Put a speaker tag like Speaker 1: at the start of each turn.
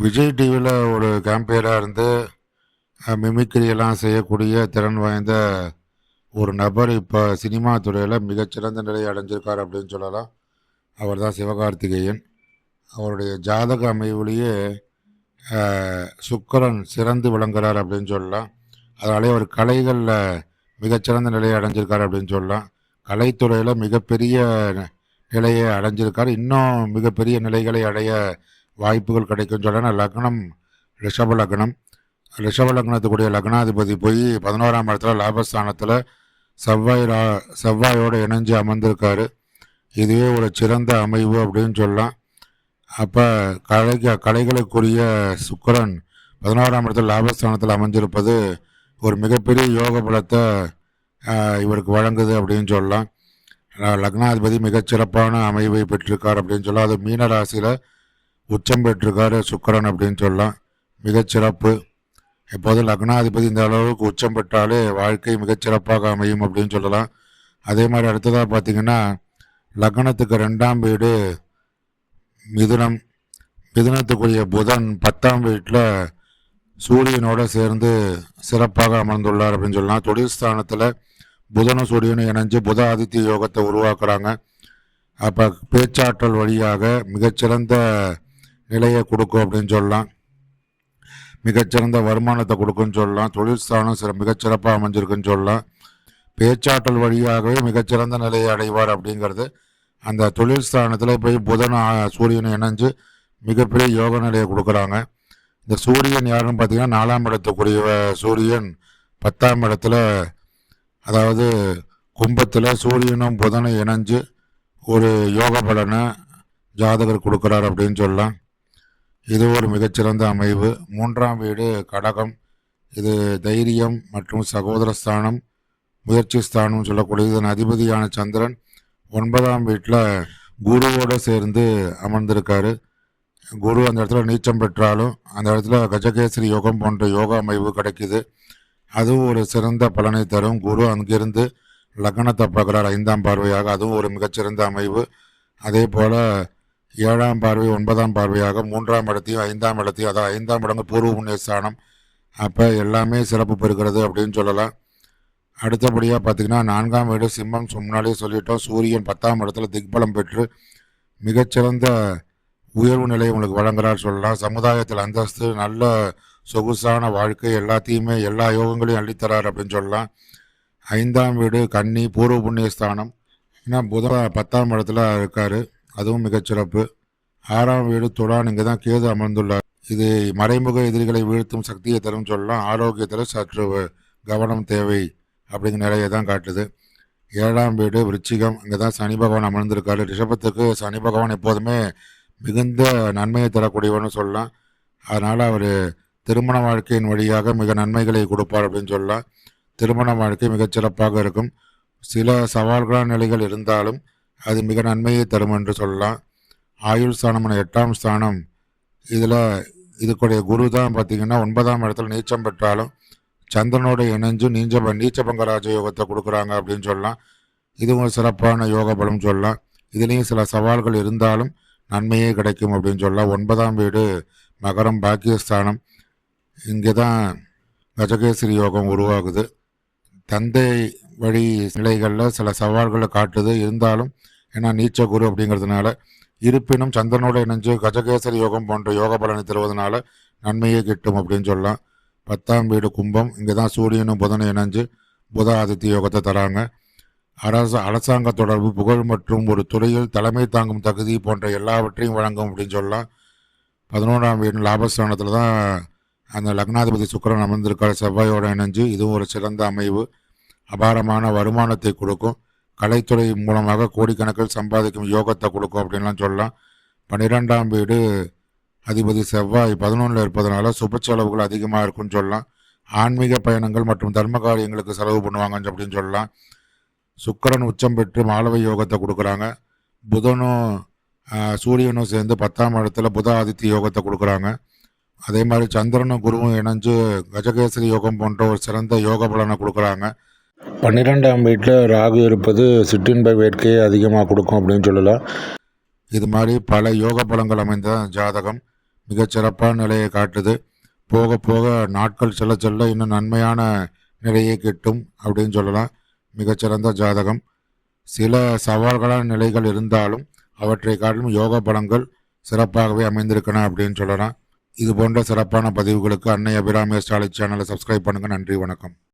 Speaker 1: விஜய் டிவியில் ஒரு கேம்பெயினாக இருந்து மிமிக்ரியெல்லாம் செய்யக்கூடிய திறன் வாய்ந்த ஒரு நபர் இப்போ சினிமா துறையில் மிகச்சிறந்த நிலையை அடைஞ்சிருக்கார் அப்படின்னு சொல்லலாம். அவர் தான் சிவகார்த்திகேயன். அவருடைய ஜாதக அமைவுலேயே சுக்கிரன் சிறந்து விளங்குறார் அப்படின்னு சொல்லலாம். அதனாலே அவர் கலைகளில் மிகச்சிறந்த நிலையை அடைஞ்சிருக்கார் அப்படின்னு சொல்லலாம். கலைத்துறையில் மிகப்பெரிய நிலையை அடைஞ்சிருக்கார். இன்னும் மிகப்பெரிய நிலைகளை அடைய வாய்ப்புகள் கிடைக்கும் சொல்லலாம். லக்னம் ரிஷப லக்னம். ரிஷப லக்னத்துக்குரிய லக்னாதிபதி போய் 11ஆம் இடத்துல லாபஸ்தானத்தில் செவ்வாயோடு இணைஞ்சு அமர்ந்திருக்காரு. இதுவே ஒரு சிறந்த அமைவு அப்படின்னு சொல்லலாம். அப்போ கலைகளுக்குரிய சுக்கிரன் 11ஆம் இடத்துல லாபஸ்தானத்தில் அமைஞ்சிருப்பது ஒரு மிகப்பெரிய யோக பலத்தை இவருக்கு வழங்குது அப்படின்னு சொல்லலாம். லக்னாதிபதி மிகச்சிறப்பான அமைவை பெற்றிருக்கார் அப்படின்னு சொல்லலாம். அது மீன ராசியில் உச்சம் பெற்றிருக்காரு சுக்கிரன் அப்படின்னு சொல்லலாம். மிகச்சிறப்பு. எப்போது லக்னாதிபதி இந்த அளவுக்கு உச்சம் பெற்றாலே வாழ்க்கை மிகச்சிறப்பாக அமையும் அப்படின்னு சொல்லலாம். அதே மாதிரி அடுத்ததாக பார்த்திங்கன்னா லக்னத்துக்கு 2ஆம் வீடு மிதுனம். மிதுனத்துக்குரிய புதன் 10ஆம் வீட்டில் சூரியனோடு சேர்ந்து சிறப்பாக அமர்ந்துள்ளார் அப்படின்னு சொல்லலாம். தொழில் ஸ்தானத்தில் புதனும் சூரியனும் இணைஞ்சு புத ஆதித்ய யோகத்தை உருவாக்குறாங்க. அப்போ பேச்சாற்றல் வழியாக மிகச்சிறந்த நிலையை கொடுக்கும் அப்படின்னு சொல்லலாம். மிகச்சிறந்த வருமானத்தை கொடுக்குன்னு சொல்லலாம். தொழில் ஸ்தானம் மிகச்சிறப்பாக அமைஞ்சிருக்குன்னு சொல்லலாம். பேச்சாற்றல் வழியாகவே மிகச்சிறந்த நிலையை அடைவார் அப்படிங்கிறது. அந்த தொழில் ஸ்தானத்தில் போய் புதனும் சூரியனும் இணைஞ்சு மிகப்பெரிய யோக நிலையை கொடுக்குறாங்க. இந்த சூரியன் யாருன்னு பார்த்தீங்கன்னா 4ஆம் இடத்துக்குரிய சூரியன் 10ஆம் இடத்துல, அதாவது கும்பத்தில் சூரியனும் புதனும் இணைஞ்சு ஒரு யோக பலனை ஜாதகர் கொடுக்குறார் அப்படின்னு சொல்லலாம். இது ஒரு மிகச்சிறந்த அமைவு. 3ஆம் வீடு கடகம். இது தைரியம் மற்றும் சகோதர ஸ்தானம், முயற்சி ஸ்தானம் சொல்லக்கூடிய இதன் அதிபதியான சந்திரன் 9ஆம் வீட்டில் குருவோடு சேர்ந்து அமர்ந்திருக்காரு. குரு அந்த இடத்துல நீச்சம் பெற்றாலும் அந்த இடத்துல கஜகேசரி யோகம் போன்ற யோகா அமைவு கிடைக்குது. அதுவும் ஒரு சிறந்த பலனை தரும். குரு அங்கிருந்து லக்னத்தை பார்க்குறார் 5ஆம் பார்வையாக. அதுவும் ஒரு மிகச்சிறந்த அமைவு. அதே போல் 7ஆம் பார்வை 9ஆம் பார்வையாக 3ஆம் இடத்தையும் 5ஆம் இடத்தையும், அதாவது 5ஆம் இடங்க பூர்வ புண்ணிய ஸ்தானம். அப்போ எல்லாமே சிறப்பு பெறுகிறது அப்படின்னு சொல்லலாம். அடுத்தபடியாக பார்த்திங்கன்னா 4ஆம் வீடு சிம்மம். முன்னாலே சொல்லிட்டோம். சூரியன் 10ஆம் இடத்துல திக்பலம் பெற்று மிகச்சிறந்த உயர்வு நிலை உங்களுக்கு வழங்குறார் சொல்லலாம். சமுதாயத்தில் அந்தஸ்து, நல்ல சொகுசான வாழ்க்கை, எல்லாத்தையுமே எல்லா யோகங்களையும் அள்ளித்தரார் அப்படின்னு சொல்லலாம். 5ஆம் வீடு கன்னி பூர்வ புண்ணிய ஸ்தானம். ஏன்னா புதன் 10ஆம் இடத்துல இருக்கார். அதுவும் மிகச்சிறப்பு. 6ஆம் வீடு துலான். இங்கே தான் கேது அமர்ந்துள்ளார். இது மறைமுக எதிரிகளை வீழ்த்தும் சக்தியை தரும் சொல்லலாம். ஆரோக்கியத்தில் சற்று கவனம் தேவை அப்படிங்கிற நிலையை தான் காட்டுது. 7ஆம் வீடு விருச்சிகம். இங்கே தான் சனி பகவான் அமர்ந்திருக்காரு. ரிஷபத்துக்கு சனி பகவான் எப்போதுமே மிகுந்த நன்மையை தரக்கூடியவன்னு சொல்லலாம். அதனால் அவர் திருமண வாழ்க்கையின் வழியாக மிக நன்மைகளை கொடுப்பார் அப்படின்னு சொல்லலாம். திருமண வாழ்க்கை மிகச்சிறப்பாக இருக்கும். சில சவால்களான நிலைகள் இருந்தாலும் அது மிக நன்மையை தரும் என்று சொல்லலாம். ஆயுள் ஸ்தானமான 8ஆம் ஸ்தானம். இதில் இதுக்குடைய குரு தான் பார்த்திங்கன்னா 9ஆம் இடத்துல நீச்சம் பெற்றாலும் சந்திரனோட இணைஞ்சு நீச்சபங்க ராஜயோகத்தை கொடுக்குறாங்க அப்படின்னு சொல்லலாம். இதுவும் ஒரு சிறப்பான யோக பலம் சொல்லலாம். இதுலேயும் சில சவால்கள் இருந்தாலும் நன்மையே கிடைக்கும் அப்படின்னு சொல்லலாம். 9ஆம் வீடு மகரம் பாக்கியஸ்தானம். இங்கே தான் கஜகேசரி யோகம் உருவாகுது. தந்தை வழி நிலைகளில் சில சவால்களை காட்டுது. இருந்தாலும் ஏன்னா நீச்ச குரு அப்படிங்கிறதுனால, இருப்பினும் சந்திரனோடு இணைஞ்சு கஜகேசரி யோகம் போன்ற யோக பலனை தருவதனால நன்மையே கிட்டும் அப்படின்னு சொல்லலாம். 10ஆம் வீடு கும்பம். இங்கே தான் சூரியனும் புதனும் இணைஞ்சு புத ஆதித்ய யோகத்தை தராங்க. அரசாங்க தொடர்பு, புகழ் மற்றும் ஒரு துறையில் தலைமை தாங்கும் தகுதி போன்ற எல்லாவற்றையும் வழங்கும் அப்படின்னு சொல்லலாம். 11ஆம் வீடு லாபஸ்தானத்தில் தான் அந்த லக்னாதிபதி சுக்கிரன் அமர்ந்திருக்கார் செவ்வாயோடு இணைஞ்சு. இதுவும் ஒரு சிறந்த அமைவு. அபாரமான வருமானத்தை கொடுக்கும். கலைத்துறை மூலமாக கோடிக்கணக்கில் சம்பாதிக்கும் யோகத்தை கொடுக்கும் அப்படின்லாம் சொல்லலாம். 12ஆம் வீடு அதிபதி செவ்வாய் 11ல் இருப்பதனால சுப செலவுகள் அதிகமாக இருக்குன்னு சொல்லலாம். ஆன்மீக பயணங்கள் மற்றும் தர்ம காரியங்களுக்கு செலவு பண்ணுவாங்க அப்படின்னு சொல்லலாம். சுக்கிரன் உச்சம் பெற்று மாலவை யோகத்தை கொடுக்குறாங்க. புதனும் சூரியனும் சேர்ந்து 10ஆம் இடத்துல புத ஆதித்ய யோகத்தை கொடுக்குறாங்க. அதே மாதிரி சந்திரனும் குருவும் இணைஞ்சு கஜகேசரி யோகம் போன்ற ஒரு சிறந்த யோக பலனை கொடுக்குறாங்க. 12ஆம் வீட்டில் ராகு இருப்பது சிற்றின்ப வேட்கையை அதிகமாக கொடுக்கும் அப்படின்னு சொல்லலாம். இது மாதிரி பல யோக பலங்கள் அமைந்த ஜாதகம். மிகச்சிறப்பான நிலையை காட்டுது. போக போக நாட்கள் செல்ல செல்ல இன்னும் நன்மையான நிலையை கிட்டும் அப்படின்னு சொல்லலாம். மிகச்சிறந்த ஜாதகம். சில சவால்களான நிலைகள் இருந்தாலும் அவற்றை காட்டிலும் யோக பலங்கள் சிறப்பாகவே அமைந்திருக்கணும் அப்படின்னு சொல்லலாம். இது போன்ற சிறப்பான பதிவுகளுக்கு அன்னை அபிராமி அஸ்ட்ராலஜி சேனலை சப்ஸ்கிரைப் பண்ணுங்கள். நன்றி, வணக்கம்.